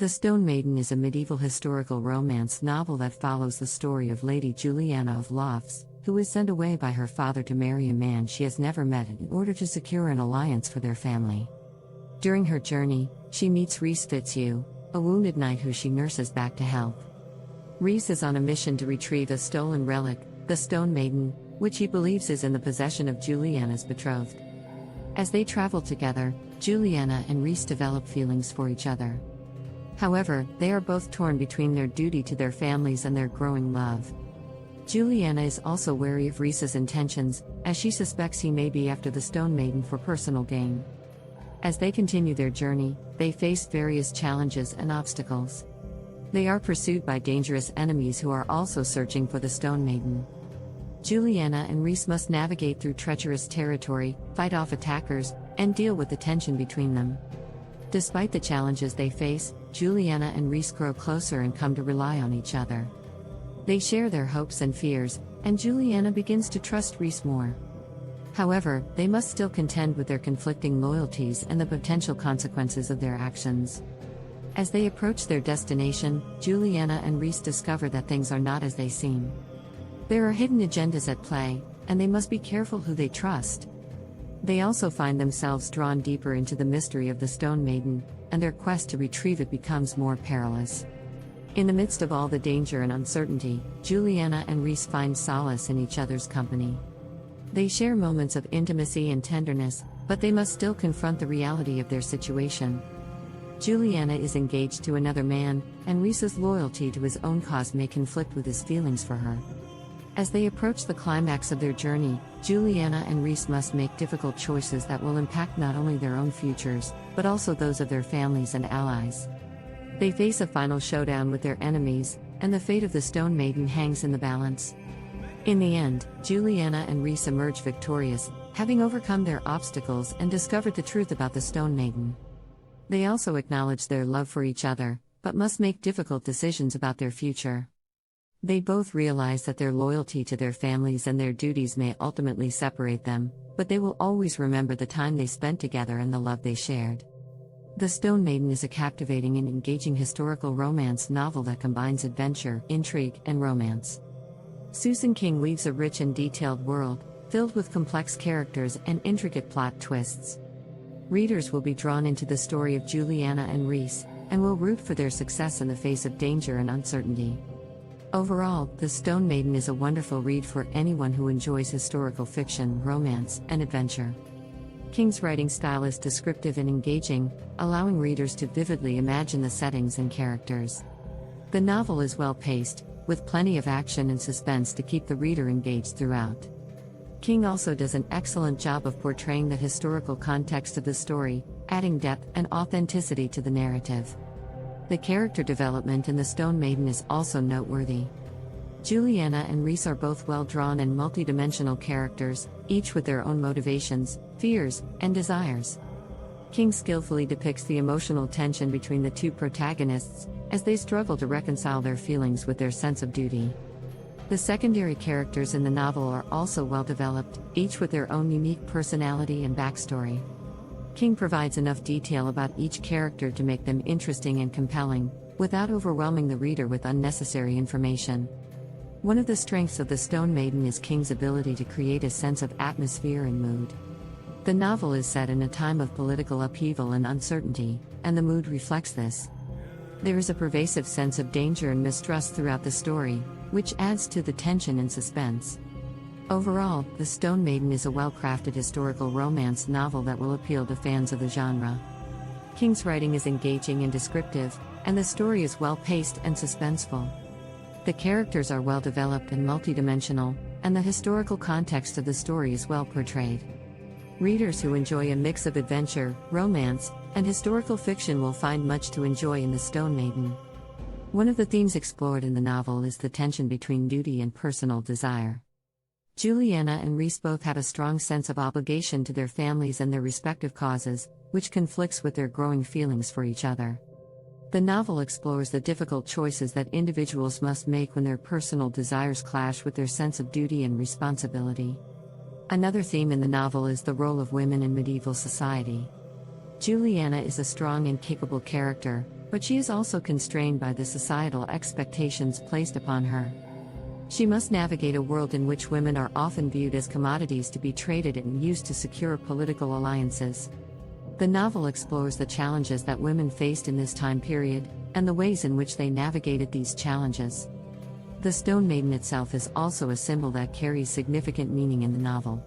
The Stone Maiden is a medieval historical romance novel that follows the story of Lady Juliana of Lofts, who is sent away by her father to marry a man she has never met in order to secure an alliance for their family. During her journey, she meets Rhys FitzHugh, a wounded knight who she nurses back to health. Rhys is on a mission to retrieve a stolen relic, the Stone Maiden, which he believes is in the possession of Juliana's betrothed. As they travel together, Juliana and Rhys develop feelings for each other. However, they are both torn between their duty to their families and their growing love. Juliana is also wary of Rhys's intentions, as she suspects he may be after the Stone Maiden for personal gain. As they continue their journey, they face various challenges and obstacles. They are pursued by dangerous enemies who are also searching for the Stone Maiden. Juliana and Rhys must navigate through treacherous territory, fight off attackers, and deal with the tension between them. Despite the challenges they face, Juliana and Rhys grow closer and come to rely on each other. They share their hopes and fears, and Juliana begins to trust Rhys more. However, they must still contend with their conflicting loyalties and the potential consequences of their actions. As they approach their destination, Juliana and Rhys discover that things are not as they seem. There are hidden agendas at play, and they must be careful who they trust. They also find themselves drawn deeper into the mystery of the Stone Maiden, and their quest to retrieve it becomes more perilous. In the midst of all the danger and uncertainty, Juliana and Rhys find solace in each other's company. They share moments of intimacy and tenderness, but they must still confront the reality of their situation. Juliana is engaged to another man, and Rhys's loyalty to his own cause may conflict with his feelings for her. As they approach the climax of their journey, Juliana and Rhys must make difficult choices that will impact not only their own futures, but also those of their families and allies. They face a final showdown with their enemies, and the fate of the Stone Maiden hangs in the balance. In the end, Juliana and Rhys emerge victorious, having overcome their obstacles and discovered the truth about the Stone Maiden. They also acknowledge their love for each other, but must make difficult decisions about their future. They both realize that their loyalty to their families and their duties may ultimately separate them, but they will always remember the time they spent together and the love they shared. The Stone Maiden is a captivating and engaging historical romance novel that combines adventure, intrigue, and romance. Susan King weaves a rich and detailed world, filled with complex characters and intricate plot twists. Readers will be drawn into the story of Juliana and Rhys, and will root for their success in the face of danger and uncertainty. Overall, The Stone Maiden is a wonderful read for anyone who enjoys historical fiction, romance, and adventure. King's writing style is descriptive and engaging, allowing readers to vividly imagine the settings and characters. The novel is well-paced, with plenty of action and suspense to keep the reader engaged throughout. King also does an excellent job of portraying the historical context of the story, adding depth and authenticity to the narrative. The character development in The Stone Maiden is also noteworthy. Juliana and Rhys are both well-drawn and multidimensional characters, each with their own motivations, fears, and desires. King skillfully depicts the emotional tension between the two protagonists, as they struggle to reconcile their feelings with their sense of duty. The secondary characters in the novel are also well-developed, each with their own unique personality and backstory. King provides enough detail about each character to make them interesting and compelling, without overwhelming the reader with unnecessary information. One of the strengths of The Stone Maiden is King's ability to create a sense of atmosphere and mood. The novel is set in a time of political upheaval and uncertainty, and the mood reflects this. There is a pervasive sense of danger and mistrust throughout the story, which adds to the tension and suspense. Overall, The Stone Maiden is a well-crafted historical romance novel that will appeal to fans of the genre. King's writing is engaging and descriptive, and the story is well-paced and suspenseful. The characters are well-developed and multidimensional, and the historical context of the story is well portrayed. Readers who enjoy a mix of adventure, romance, and historical fiction will find much to enjoy in The Stone Maiden. One of the themes explored in the novel is the tension between duty and personal desire. Juliana and Rhys both have a strong sense of obligation to their families and their respective causes, which conflicts with their growing feelings for each other. The novel explores the difficult choices that individuals must make when their personal desires clash with their sense of duty and responsibility. Another theme in the novel is the role of women in medieval society. Juliana is a strong and capable character, but she is also constrained by the societal expectations placed upon her. She must navigate a world in which women are often viewed as commodities to be traded and used to secure political alliances. The novel explores the challenges that women faced in this time period, and the ways in which they navigated these challenges. The Stone Maiden itself is also a symbol that carries significant meaning in the novel.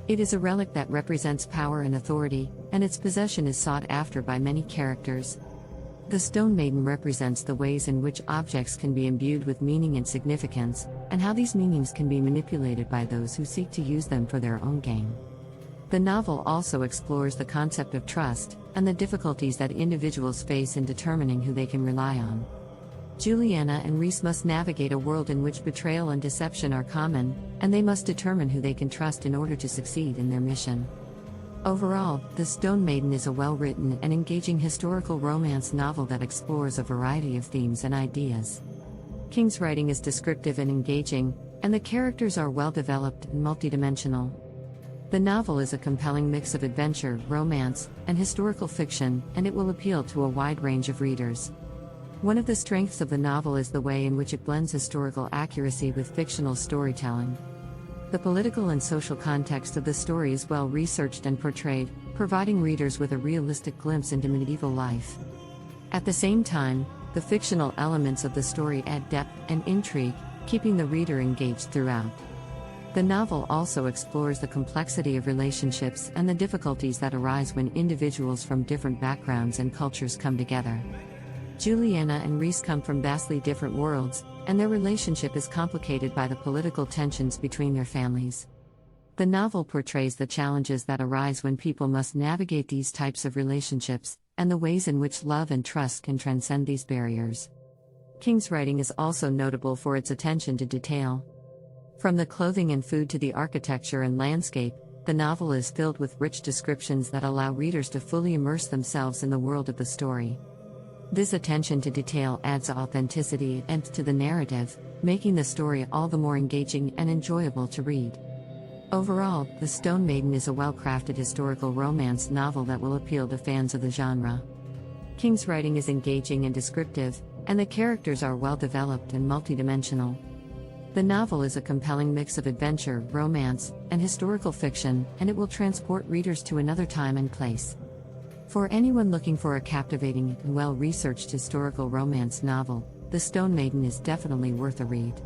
It is a relic that represents power and authority, and its possession is sought after by many characters. The Stone Maiden represents the ways in which objects can be imbued with meaning and significance, and how these meanings can be manipulated by those who seek to use them for their own gain. The novel also explores the concept of trust, and the difficulties that individuals face in determining who they can rely on. Juliana and Rhys must navigate a world in which betrayal and deception are common, and they must determine who they can trust in order to succeed in their mission. Overall, The Stone Maiden is a well-written and engaging historical romance novel that explores a variety of themes and ideas. King's writing is descriptive and engaging, and the characters are well-developed and multidimensional. The novel is a compelling mix of adventure, romance, and historical fiction, and it will appeal to a wide range of readers. One of the strengths of the novel is the way in which it blends historical accuracy with fictional storytelling. The political and social context of the story is well researched and portrayed, providing readers with a realistic glimpse into medieval life. At the same time, the fictional elements of the story add depth and intrigue, keeping the reader engaged throughout. The novel also explores the complexity of relationships and the difficulties that arise when individuals from different backgrounds and cultures come together. Juliana and Rhys come from vastly different worlds, and their relationship is complicated by the political tensions between their families. The novel portrays the challenges that arise when people must navigate these types of relationships, and the ways in which love and trust can transcend these barriers. King's writing is also notable for its attention to detail. From the clothing and food to the architecture and landscape, the novel is filled with rich descriptions that allow readers to fully immerse themselves in the world of the story. This attention to detail adds authenticity and to the narrative, making the story all the more engaging and enjoyable to read. Overall, The Stone Maiden is a well-crafted historical romance novel that will appeal to fans of the genre. King's writing is engaging and descriptive, and the characters are well-developed and multidimensional. The novel is a compelling mix of adventure, romance, and historical fiction, and it will transport readers to another time and place. For anyone looking for a captivating and well-researched historical romance novel, The Stone Maiden is definitely worth a read.